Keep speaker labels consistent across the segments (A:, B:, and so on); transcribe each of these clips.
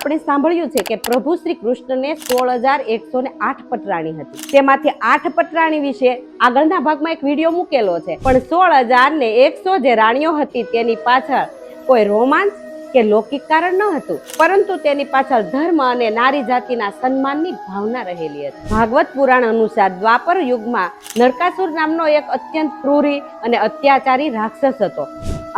A: આપણે સાંભળ્યું છે કે પ્રભુ શ્રી કૃષ્ણને 16,108 પટરાણી હતી. તેમાંથી 8 પટરાણી વિશે આગળના ભાગમાં એક વિડીયો મૂકેલો છે. પણ 16,100 જે રાણીઓ હતી તેની પાછળ કોઈ રોમાંસ કે લૌકિક કારણ ન હતું, પરંતુ તેની પાછળ ધર્મ અને નારી જાતિના સન્માનની ભાવના રહેલી હતી. ભાગવત પુરાણ અનુસાર દ્વાપર યુગમાં નરકાસુર નામનો એક અત્યંત ક્રૂરી અને અત્યાચારી રાક્ષસ હતો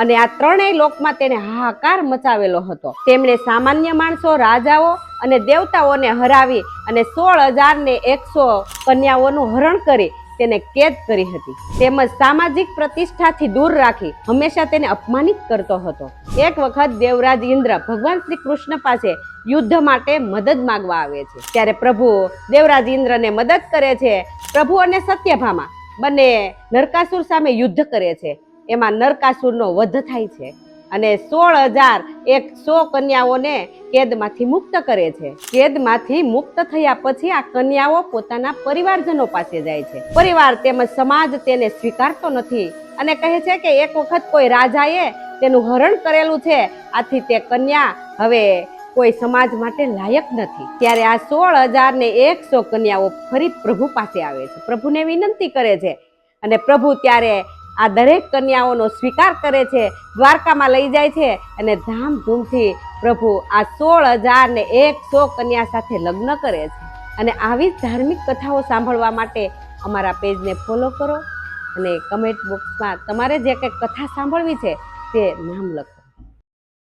A: અને આ ત્રણેય લોકમાં તેને હાહાકાર મચાવેલો હતો. તેમણે સામાન્ય માણસો, રાજાઓ અને દેવતાઓને હરાવી અને 16,100 કન્યાઓનું હરણ કરી તેને કેદ કરી હતી. તેમજ સામાજિક પ્રતિષ્ઠાથી દૂર રાખી હંમેશા તેને અપમાનિત કરતો હતો. એક વખત દેવરાજ ઇન્દ્ર ભગવાન શ્રી કૃષ્ણ પાસે યુદ્ધ માટે મદદ માંગવા આવે છે. ત્યારે પ્રભુ દેવરાજ ઇન્દ્રને મદદ કરે છે. પ્રભુ અને સત્યભામા બંને નરકાસુર સામે યુદ્ધ કરે છે. એમાં નરકાસુરનો વધ થાય છે અને 16,100 કન્યાઓને કેદમાંથી મુક્ત કરે છે. કેદમાંથી મુક્ત થયા પછી આ કન્યાઓ પોતાના પરિવારજનો પાસે જાય છે. પરિવાર તેમજ સમાજ તેને સ્વીકારતો નથી અને કહે છે કે એક વખત કોઈ રાજાએ તેનું હરણ કરેલું છે, આથી તે કન્યા હવે કોઈ સમાજ માટે લાયક નથી. ત્યારે આ 16,100 કન્યાઓ ફરી પ્રભુ પાસે આવે છે, પ્રભુને વિનંતી કરે છે અને પ્રભુ ત્યારે આ દરેક કન્યાઓનો સ્વીકાર કરે છે, દ્વારકામાં લઈ જાય છે અને ધામધૂમથી પ્રભુ આ 16,100 કન્યા સાથે લગ્ન કરે છે. અને આવી જ ધાર્મિક કથાઓ સાંભળવા માટે અમારા પેજને ફોલો કરો અને કમેન્ટ બોક્સમાં તમારે જે કંઈ કથા સાંભળવી છે તે નામ લખો.